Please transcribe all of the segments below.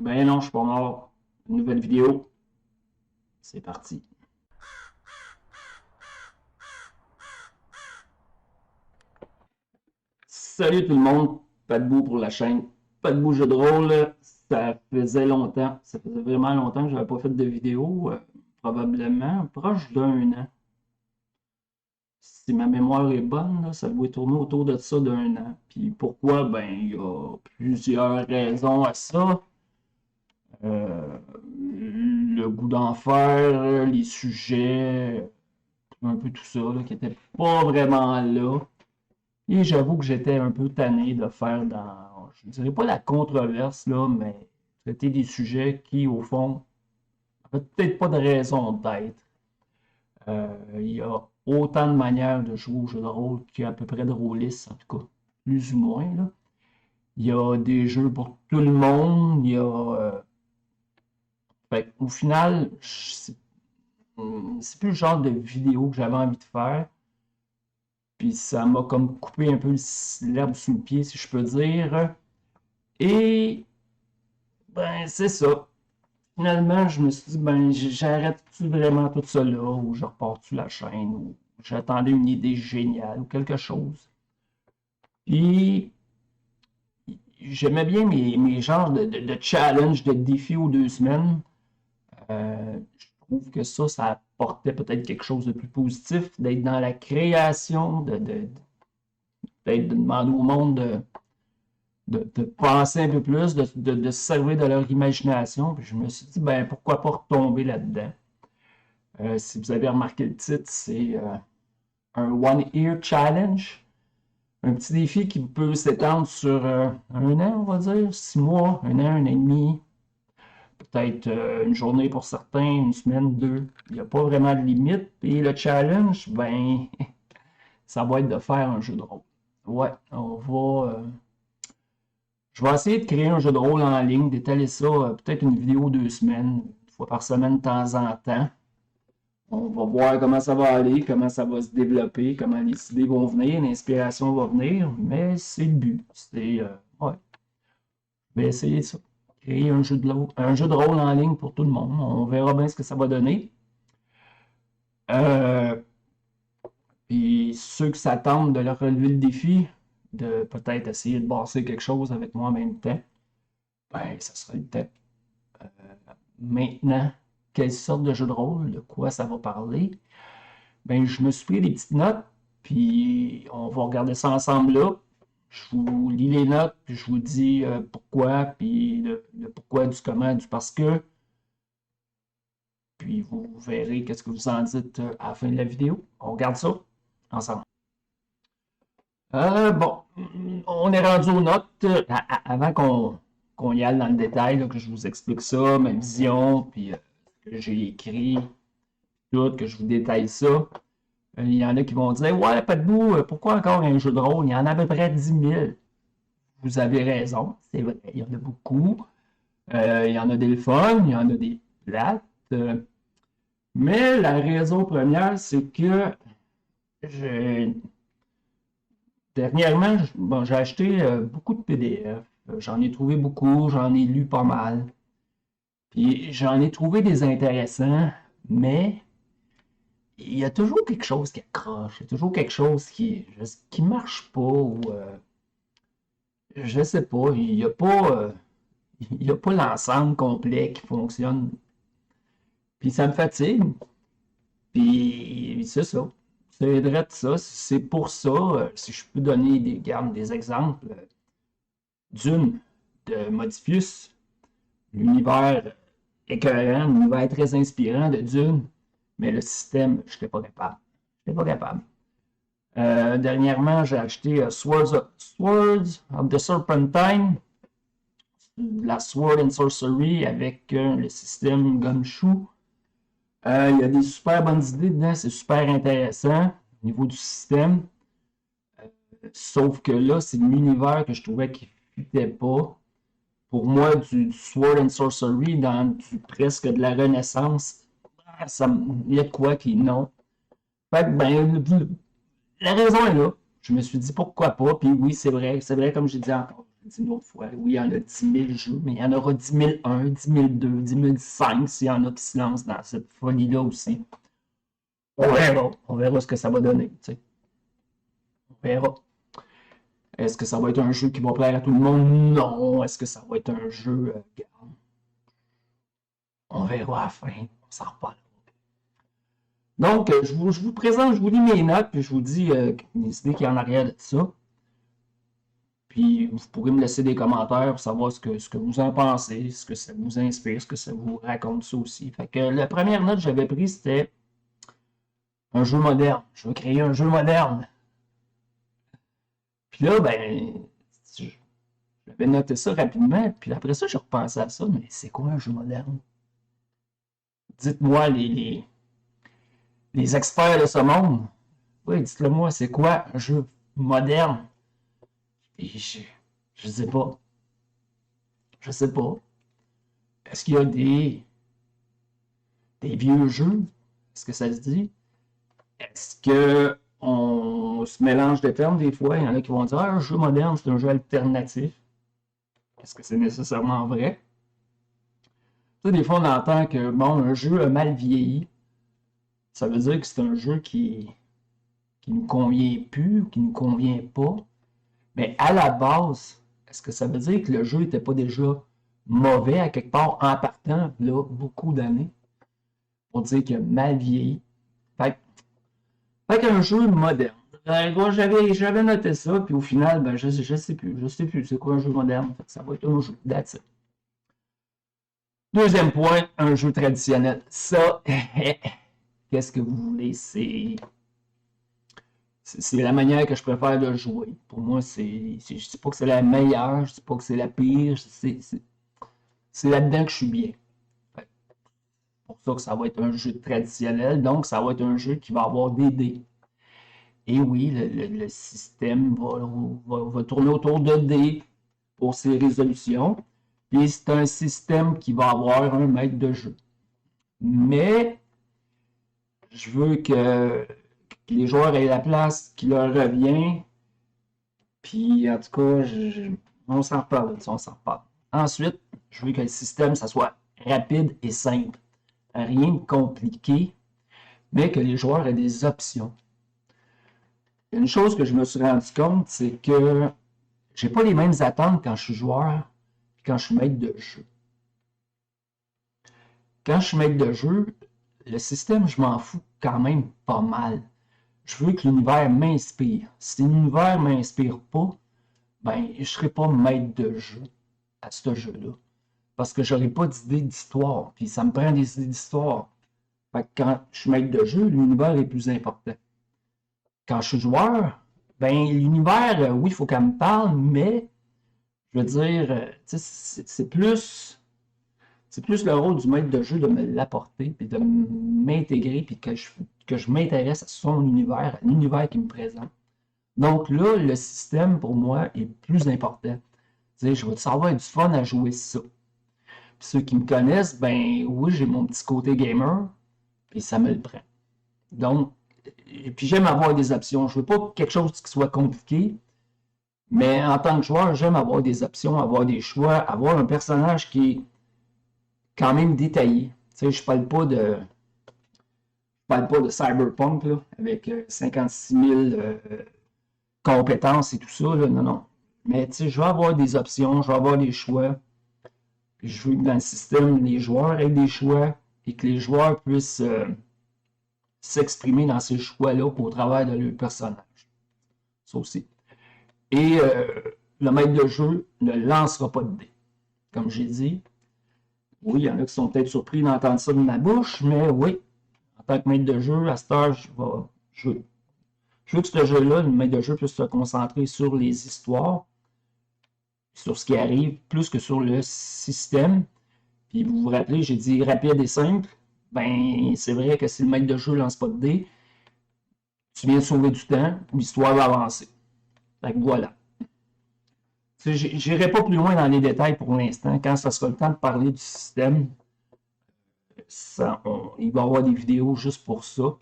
Ben non, je suis pas mort. Une nouvelle vidéo. C'est parti. Salut tout le monde. Pas de bout pour la chaîne. Pas de bout jeu de rôle. Ça faisait longtemps. Ça faisait vraiment longtemps que j'avais pas fait de vidéo. Probablement proche d'un an. Si ma mémoire est bonne, là, ça doit tourner autour de ça d'un an. Puis pourquoi? Ben, il y a plusieurs raisons à ça. Le goût d'en faire, les sujets, un peu tout ça, là, qui était pas vraiment là. Et j'avoue que j'étais un peu tanné de faire je ne dirais pas la controverse, là, mais traiter des sujets qui, au fond, n'avaient peut-être pas de raison d'être. Il y a autant de manières de jouer au jeu de rôle qu'il y a à peu près de rôlistes, en tout cas, plus ou moins, là. Il y a des jeux pour tout le monde, il y a... au final, c'est plus le genre de vidéo que j'avais envie de faire. Puis ça m'a comme coupé un peu l'herbe sous le pied, si je peux dire. Et ben c'est ça. Finalement, je me suis dit, ben j'arrête-tu vraiment tout ça là, ou je repars-tu la chaîne, ou j'attendais une idée géniale, ou quelque chose. Puis j'aimais bien mes genres de challenge, de défis aux 2 semaines. Je trouve que ça apportait peut-être quelque chose de plus positif, d'être dans la création, peut-être de demander au monde de penser un peu plus, de se servir de leur imagination. Puis je me suis dit, ben pourquoi pas retomber là-dedans. Si vous avez remarqué le titre, c'est un One Year Challenge. Un petit défi qui peut s'étendre sur un an, on va dire, 6 mois, un an et demi, peut-être une journée pour certains, une semaine, deux. Il n'y a pas vraiment de limite. Et le challenge, ben, ça va être de faire un jeu de rôle. Ouais, je vais essayer de créer un jeu de rôle en ligne, d'étaler ça, peut-être une vidéo 2 semaines, une fois par semaine de temps en temps. On va voir comment ça va aller, comment ça va se développer, comment les idées vont venir, l'inspiration va venir, mais c'est le but. Ouais, je vais essayer ça. Créer un jeu de rôle en ligne pour tout le monde. On verra bien ce que ça va donner. Euh, Puis ceux qui s'attendent de leur relever le défi, de peut-être essayer de bosser quelque chose avec moi en même temps, ben, ça sera le temps. Maintenant, quelle sorte de jeu de rôle, de quoi ça va parler? Ben, je me suis pris des petites notes, puis on va regarder ça ensemble là. Je vous lis les notes, puis je vous dis pourquoi, puis le pourquoi, du comment, du parce que. Puis vous verrez qu'est-ce que vous en dites à la fin de la vidéo. On regarde ça ensemble. Bon, on est rendu aux notes. Avant qu'on y aille dans le détail, là, que je vous explique ça, ma vision, puis ce que j'ai écrit, tout, que je vous détaille ça. Il y en a qui vont dire, ouais, pas de bout, pourquoi encore un jeu de rôle? Il y en a à peu près 10 000. Vous avez raison, c'est vrai, il y en a beaucoup. Il y en a des fun, il y en a des plates. Mais la raison première, c'est que je, dernièrement, bon, j'ai acheté beaucoup de PDF. J'en ai trouvé beaucoup, j'en ai lu pas mal. Puis j'en ai trouvé des intéressants, mais il y a toujours quelque chose qui accroche, il y a toujours quelque chose qui marche pas, ou je sais pas, il y a pas l'ensemble complet qui fonctionne. Puis ça me fatigue, puis c'est ça. C'est vrai de ça, c'est pour ça, si je peux donner des exemples, d'une de Modifius, l'univers écœurant, l'univers très inspirant de Dune, mais le système, je n'étais pas capable. Je n'étais pas capable. Dernièrement, j'ai acheté Swords of the Serpentine, la Sword and Sorcery avec le système Gumshoe. Il y a des super bonnes idées dedans, c'est super intéressant au niveau du système. Sauf que là, c'est l'univers que je trouvais qui ne fitait pas. Pour moi, du Sword and Sorcery dans presque de la Renaissance, il y a de quoi qui non. Fait que, ben, la raison est là. Je me suis dit pourquoi pas, puis oui, c'est vrai comme j'ai dit encore. je dis une autre fois, oui, il y en a 10 000 jeux, mais il y en aura 10 001, 10 002, 10 005, s'il y en a qui se lancent dans cette folie-là aussi. On verra ce que ça va donner, tu sais. On verra. Est-ce que ça va être un jeu qui va plaire à tout le monde? Non. Est-ce que ça va être un jeu... on verra à la fin, on s'en reparle. Donc, je vous présente, je vous lis mes notes, puis je vous dis les idées qu'il y a en arrière de ça. Puis, vous pourrez me laisser des commentaires pour savoir ce que vous en pensez, ce que ça vous inspire, ce que ça vous raconte ça aussi. Fait que la première note que j'avais prise, c'était un jeu moderne. Je veux créer un jeu moderne. Puis là, ben, j'avais noté ça rapidement, puis après ça, j'ai repensé à ça, mais c'est quoi un jeu moderne? Dites-moi, les experts de ce monde, oui, dites-le moi, c'est quoi un jeu moderne? Et je sais pas. Je sais pas. Est-ce qu'il y a des vieux jeux? Est-ce que ça se dit? Est-ce que on se mélange de termes des fois? Il y en a qui vont dire un jeu moderne, c'est un jeu alternatif. Est-ce que c'est nécessairement vrai? Tu sais, des fois, on entend que bon, un jeu a mal vieilli. Ça veut dire que c'est un jeu qui nous convient plus ou qui nous convient pas. Mais à la base, est-ce que ça veut dire que le jeu n'était pas déjà mauvais à quelque part en partant, là, beaucoup d'années, pour dire qu'il a mal vieilli? Fait qu'un jeu moderne. J'avais noté ça, puis au final, ben, je sais plus c'est quoi un jeu moderne. Fait que ça va être un jeu, that's it. Deuxième point, un jeu traditionnel. Ça, qu'est-ce que vous voulez? C'est la manière que je préfère de jouer. Pour moi, je ne dis pas que c'est la meilleure, je ne dis pas que c'est la pire, c'est là-dedans que je suis bien. C'est pour ça que ça va être un jeu traditionnel, donc ça va être un jeu qui va avoir des dés. Et oui, le système va tourner autour de dés pour ses résolutions. Puis c'est un système qui va avoir un maître de jeu. Mais je veux que les joueurs aient la place qui leur revient. Puis en tout cas, on s'en reparle, on s'en reparle. Ensuite, je veux que le système, ça soit rapide et simple. Rien de compliqué, mais que les joueurs aient des options. Une chose que je me suis rendu compte, c'est que j'ai pas les mêmes attentes quand je suis joueur et quand je suis maître de jeu. Quand je suis maître de jeu, le système, je m'en fous quand même pas mal. Je veux que l'univers m'inspire. Si l'univers ne m'inspire pas, ben, je ne serai pas maître de jeu à ce jeu-là. Parce que je n'aurai pas d'idée d'histoire. Puis ça me prend des idées d'histoire. Fait que quand je suis maître de jeu, l'univers est plus important. Quand je suis joueur, ben l'univers, oui, il faut qu'elle me parle, mais je veux dire, c'est plus le rôle du maître de jeu de me l'apporter, puis de m'intégrer, puis que je m'intéresse à son univers, à l'univers qui me présente. Donc là, le système, pour moi, est plus important. Je vais savoir du fun à jouer ça. Puis ceux qui me connaissent, ben oui, j'ai mon petit côté gamer, puis ça me le prend. Donc, et puis j'aime avoir des options. Je veux pas quelque chose qui soit compliqué, mais en tant que joueur, j'aime avoir des options, avoir des choix, avoir un personnage qui est quand même détaillé. Je parle pas de Cyberpunk là, avec 56 000 compétences et tout ça. Là. Non, non. Mais je vais avoir des options, je vais avoir des choix. Puis je veux que dans le système, les joueurs aient des choix et que les joueurs puissent s'exprimer dans ces choix-là au travers de leur personnage. Ça aussi. Et le maître de jeu ne lancera pas de dés. Comme j'ai dit, oui, il y en a qui sont peut-être surpris d'entendre ça de ma bouche, mais oui, en tant que maître de jeu, à cette heure, je veux que ce jeu-là, le maître de jeu puisse se concentrer sur les histoires, sur ce qui arrive, plus que sur le système. Puis vous vous rappelez, j'ai dit rapide et simple. Ben, c'est vrai que si le maître de jeu ne lance pas de dés, tu viens de sauver du temps, l'histoire va avancer. Fait que voilà. J'irai pas plus loin dans les détails pour l'instant. Quand ça sera le temps de parler du système, il va y avoir des vidéos juste pour ça.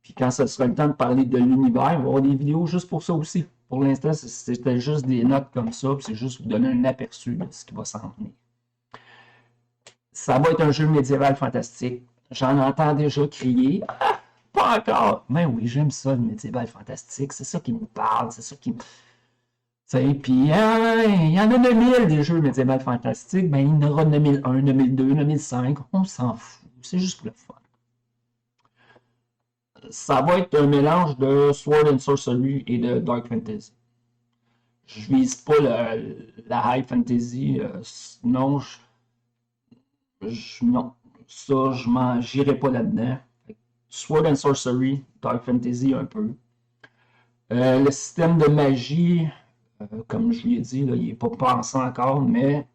Puis quand ça sera le temps de parler de l'univers, il va y avoir des vidéos juste pour ça aussi, pour l'instant, c'était juste des notes comme ça, puis c'est juste vous donner un aperçu de ce qui va s'en venir. Ça va être un jeu médiéval fantastique. J'en entends déjà crier. Ah, pas encore! Mais oui, j'aime ça, le médiéval fantastique. C'est ça qui me parle, c'est ça qui me... Puis, hein, il y en a 9000 des jeux médiéval fantastiques. Ben, il y en aura 9001, 9002, 9005. On s'en fout. C'est juste pour le fun. Ça va être un mélange de Sword and Sorcery et de Dark Fantasy. Je vise pas la High Fantasy. Non, non. Ça, j'irai pas là-dedans. Sword and Sorcery, Dark Fantasy un peu. Le système de magie, comme je l'ai dit, là, il n'est pas pensé encore, mais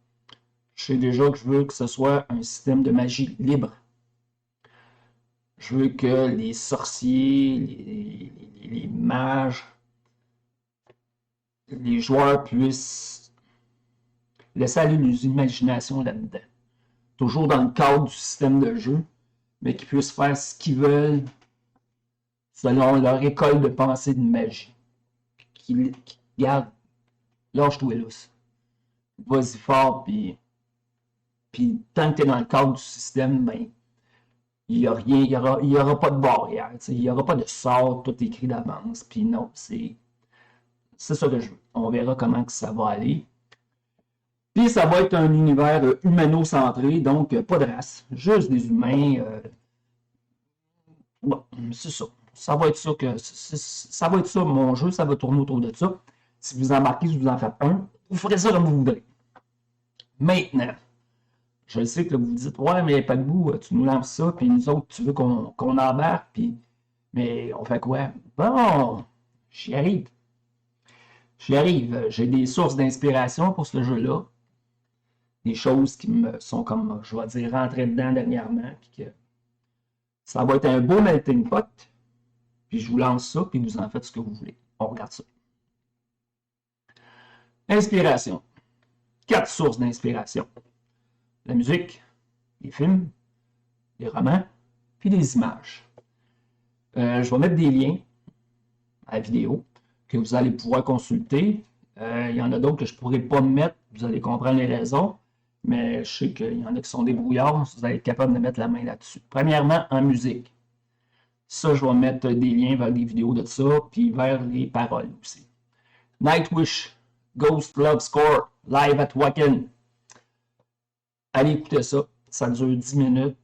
je sais déjà que je veux que ce soit un système de magie libre. Je veux que les sorciers, les mages, les joueurs puissent laisser aller les imaginations là-dedans. Toujours dans le cadre du système de jeu, mais qu'ils puissent faire ce qu'ils veulent selon leur école de pensée de magie. Qu'ils gardent, lâche-toi lousse. Vas-y fort, puis tant que tu es dans le cadre du système, ben, il n'y a rien, il y aura pas de barrière, il n'y aura pas de sort, tout écrit d'avance, puis non, c'est ça que je veux. On verra comment que ça va aller. Puis ça va être un univers humano-centré, donc pas de race, juste des humains. Bon, c'est ça. Ça va être ça ça va être ça mon jeu, ça va tourner autour de ça. Si vous en marquez, si vous en faites un, vous ferez ça comme vous voudrez. Maintenant, je sais que là, vous vous dites, ouais, mais pas de bout, tu nous lances ça, puis nous autres, tu veux qu'on embarque, puis mais on fait quoi? Bon, j'y arrive. J'y arrive. J'ai des sources d'inspiration pour ce jeu-là. Des choses qui me sont comme, je vais dire, rentrées dedans dernièrement, puis que ça va être un beau melting pot. Puis je vous lance ça, puis vous en faites ce que vous voulez. On regarde ça. Inspiration. 4 sources d'inspiration. La musique, les films, les romans, puis les images. Je vais mettre des liens à la vidéo que vous allez pouvoir consulter. Il y en a d'autres que je ne pourrais pas mettre, vous allez comprendre les raisons, mais je sais qu'il y en a qui sont débrouillards, vous allez être capable de mettre la main là-dessus. Premièrement, en musique. Ça, je vais mettre des liens vers des vidéos de ça, puis vers les paroles aussi. Nightwish, Ghost Love Score, live at Wacken. Allez écouter ça, ça dure 10 minutes.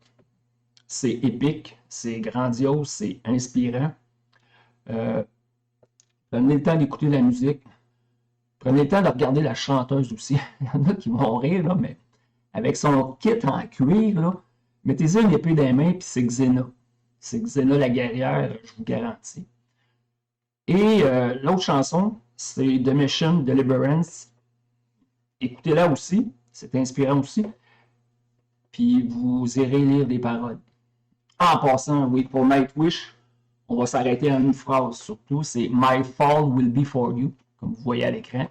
C'est épique, c'est grandiose, c'est inspirant. Prenez le temps d'écouter la musique. Prenez le temps de regarder la chanteuse aussi. Il y en a qui vont rire, là, mais avec son kit en cuir, là, mettez-y une épée dans les mains, puis c'est Xena. C'est Xena la guerrière, je vous garantis. Et l'autre chanson, c'est The Mission Deliverance. Écoutez-la aussi, c'est inspirant aussi. Puis vous irez lire des paroles. En passant, oui, pour Nightwish, on va s'arrêter à une phrase surtout, c'est My fall will be for you, comme vous voyez à l'écran.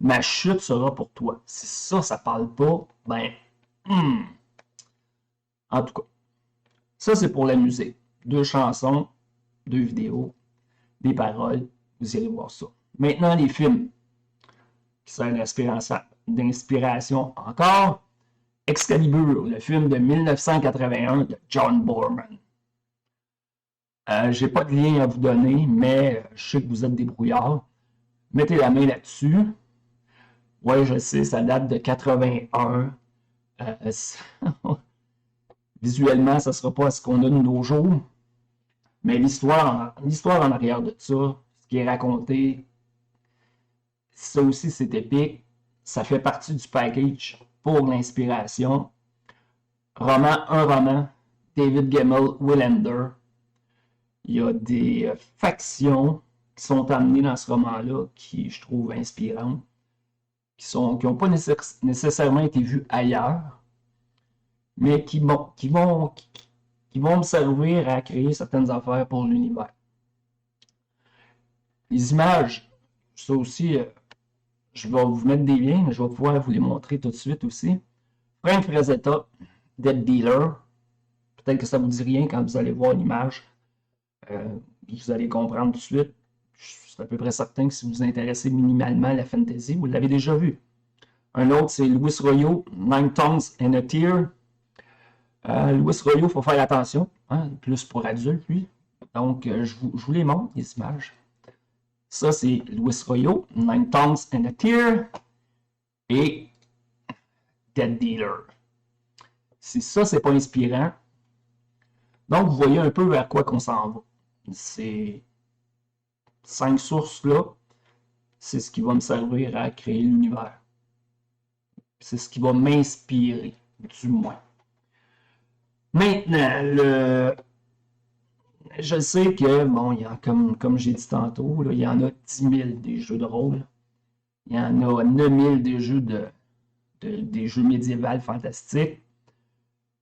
Ma chute sera pour toi. Si ça parle pas, ben, en tout cas, ça c'est pour la musique. 2 chansons, 2 vidéos, des paroles, vous irez voir ça. Maintenant, les films, qui servent d'inspiration encore. Excalibur, le film de 1981 de John Boorman. J'ai pas de lien à vous donner, mais je sais que vous êtes débrouillards. Mettez la main là-dessus. Ouais, je sais, ça date de 81. Visuellement, ça ne sera pas ce qu'on a de nos jours. Mais l'histoire en arrière de ça, ce qui est raconté, ça aussi c'est épique. Ça fait partie du package pour l'inspiration. Un roman, David Gemmell, Willander. Il y a des factions qui sont amenées dans ce roman-là qui je trouve inspirantes, qui n'ont pas nécessairement été vues ailleurs, mais qui vont me servir à créer certaines affaires pour l'univers. Les images, ça aussi, je vais vous mettre des liens, mais je vais pouvoir vous les montrer tout de suite aussi. Frank Frazetta, Dead Dealer. Peut-être que ça ne vous dit rien quand vous allez voir l'image. Vous allez comprendre tout de suite. je suis à peu près certain que si vous vous intéressez minimalement à la fantasy, vous l'avez déjà vu. Un autre, c'est Louis Royo, Nine Tongues and a Tear. Louis Royo, il faut faire attention, hein, plus pour adultes, lui. Donc, je vous les montre, les images. Ça, c'est Louis Royo, Nine Tongues and a Tear. Et Dead Dealer. Si ça, c'est pas inspirant, donc vous voyez un peu vers quoi qu'on s'en va. Ces 5 sources-là, c'est ce qui va me servir à créer l'univers. C'est ce qui va m'inspirer, du moins. Maintenant, je sais que, bon, il y a, comme j'ai dit tantôt, là, il y en a 10 000 des jeux de rôle. Il y en a 9 000 des jeux des jeux médiévaux fantastiques.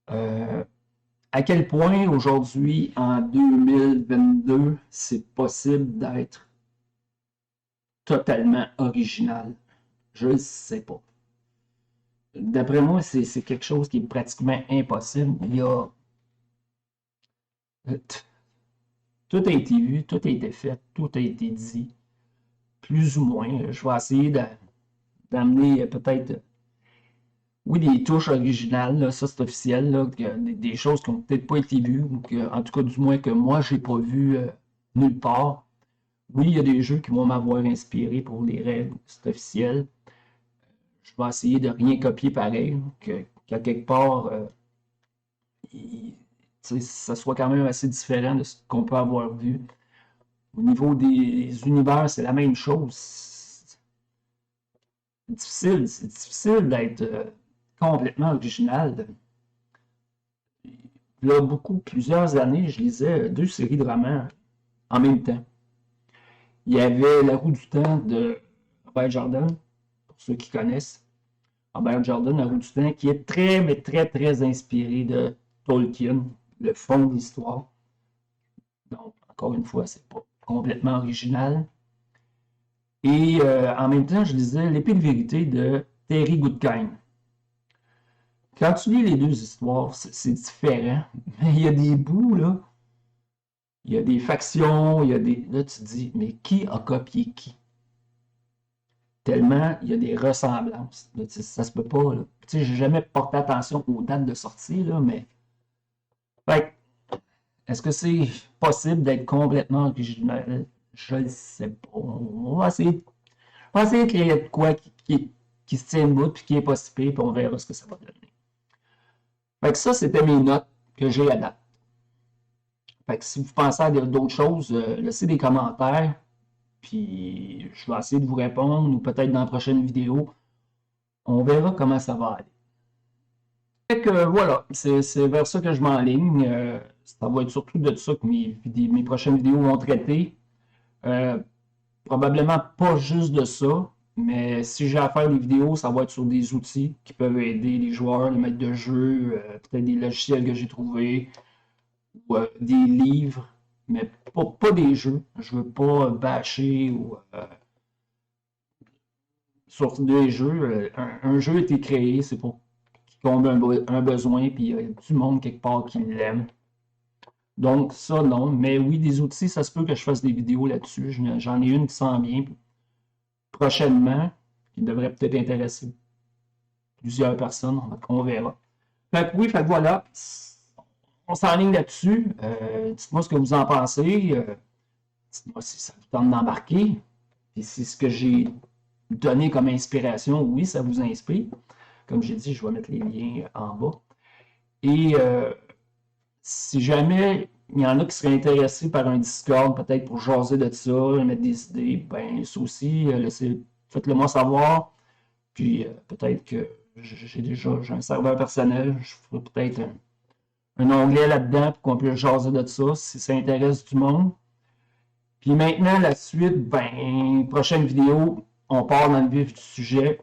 À quel point aujourd'hui, en 2022, c'est possible d'être totalement original? Je ne sais pas. D'après moi, c'est quelque chose qui est pratiquement impossible. Tout a été vu, tout a été fait, tout a été dit, plus ou moins. Je vais essayer d'amener peut-être, oui, des touches originales, là, ça c'est officiel, là, des choses qui n'ont peut-être pas été vues, ou que, en tout cas du moins que moi j'ai pas vu nulle part. Oui, il y a des jeux qui vont m'avoir inspiré pour les règles, c'est officiel. Je vais essayer de rien copier pareil, qu'à quelque part, ça soit quand même assez différent de ce qu'on peut avoir vu. Au niveau des univers, c'est la même chose. C'est difficile d'être complètement original. Il y a plusieurs années, je lisais 2 séries de romans en même temps. Il y avait La Roue du Temps de Robert Jordan, pour ceux qui connaissent. Robert Jordan, La Roue du Temps, qui est très, mais très, très inspiré de Tolkien, le fond de l'histoire. Donc, encore une fois, c'est pas complètement original. Et en même temps, je lisais L'Épée de vérité de Terry Goodkind. Quand tu lis les deux histoires, c'est différent. Mais il y a des bouts, là. Il y a des factions, il y a des. Là, tu te dis, mais qui a copié qui? Tellement il y a des ressemblances. Là, ça se peut pas, là. Tu sais, j'ai jamais porté attention aux dates de sortie, là, mais. Fait est-ce que c'est possible d'être complètement original? Je ne sais pas. On va essayer de créer de quoi qui se tient debout, puis qui est pas si pire, puis on verra ce que ça va donner. Fait que ça, c'était mes notes que j'ai à date. Fait que si vous pensez à d'autres choses, laissez des commentaires, puis je vais essayer de vous répondre, ou peut-être dans la prochaine vidéo. On verra comment ça va aller. Fait que voilà, c'est vers ça que je m'enligne. Ça va être surtout de ça que mes prochaines vidéos vont traiter. Probablement pas juste de ça, mais si j'ai à faire des vidéos, ça va être sur des outils qui peuvent aider les joueurs, les maîtres de jeu, peut-être des logiciels que j'ai trouvés, ou des livres, mais pas des jeux. Je veux pas bâcher ou sur des jeux. Un jeu a été créé, c'est pour qu'il comble un besoin, puis il y a du monde quelque part qui l'aime. Donc ça, non. Mais oui, des outils, ça se peut que je fasse des vidéos là-dessus. J'en ai une qui s'en vient prochainement, qui devrait peut-être intéresser plusieurs personnes. On verra. Fait que oui, fait que voilà. On s'enligne là-dessus. Dites-moi ce que vous en pensez. Dites-moi si ça vous tente d'embarquer. Et si ce que j'ai donné comme inspiration, oui, ça vous inspire. Comme j'ai dit, je vais mettre les liens en bas. Et si jamais il y en a qui seraient intéressés par un Discord, peut-être pour jaser de ça, mettre des idées, ben ça aussi, faites-le moi savoir. Puis peut-être que j'ai un serveur personnel, je ferai peut-être un onglet là-dedans pour qu'on puisse jaser de ça, si ça intéresse du monde. Puis maintenant, la suite, ben, prochaine vidéo, on part dans le vif du sujet.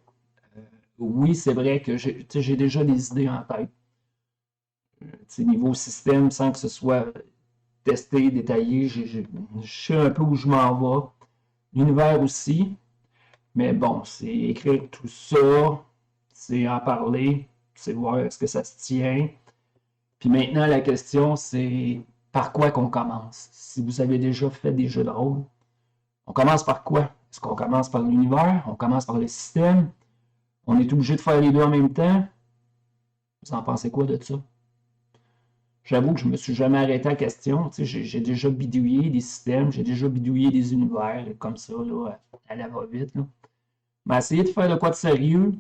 Oui, c'est vrai que j'ai déjà des idées en tête. Niveau système, sans que ce soit testé, détaillé, je sais un peu où je m'en vais. L'univers aussi. Mais bon, c'est écrire tout ça, c'est en parler, c'est voir est-ce que ça se tient. Puis maintenant, la question, c'est par quoi qu'on commence? Si vous avez déjà fait des jeux de rôle, On commence par quoi? Est-ce qu'on commence par l'univers? On commence par le système? On est obligé de faire les deux en même temps? Vous en pensez quoi de ça? J'avoue que je me suis jamais arrêté à la question. J'ai déjà bidouillé des systèmes, j'ai déjà bidouillé des univers, là, comme ça, là, à la va-vite. Mais essayer de faire de quoi de sérieux,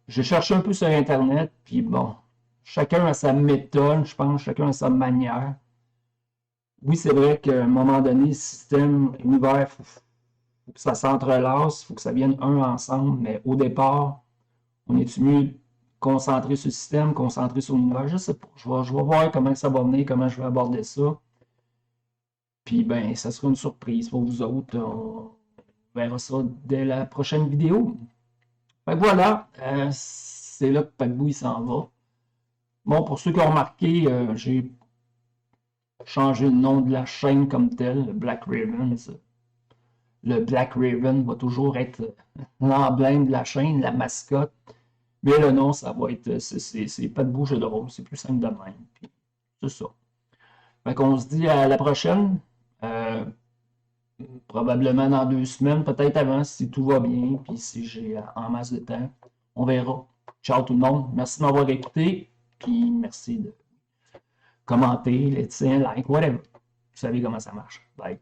j'ai cherché un peu sur Internet, puis bon, chacun a sa méthode, je pense, chacun a sa manière. Oui, c'est vrai qu'à un moment donné, système, univers, il faut que ça s'entrelace, il faut que ça vienne un ensemble, mais au départ, on est mieux concentré sur le système, concentré sur l'univers? Je sais pas. Je vais voir comment ça va venir, comment je vais aborder ça. Puis ben, ça sera une surprise pour vous autres. On verra ça dès la prochaine vidéo. Fait que voilà, c'est là que Paquebou s'en va. Bon, pour ceux qui ont remarqué, j'ai changé le nom de la chaîne comme tel, le Black Ravens. Le Black Raven va toujours être l'emblème de la chaîne, la mascotte. Mais le nom, ça va être, c'est pas de bouger de rôle, c'est plus simple de même. Puis, c'est ça. Fait qu'on se dit à la prochaine. Euh, Probablement dans 2 semaines, peut-être avant, si tout va bien, puis si j'ai en masse de temps. On verra. Ciao tout le monde. Merci de m'avoir écouté, puis merci de commenter, laisser un like, whatever. Vous savez comment ça marche. Bye.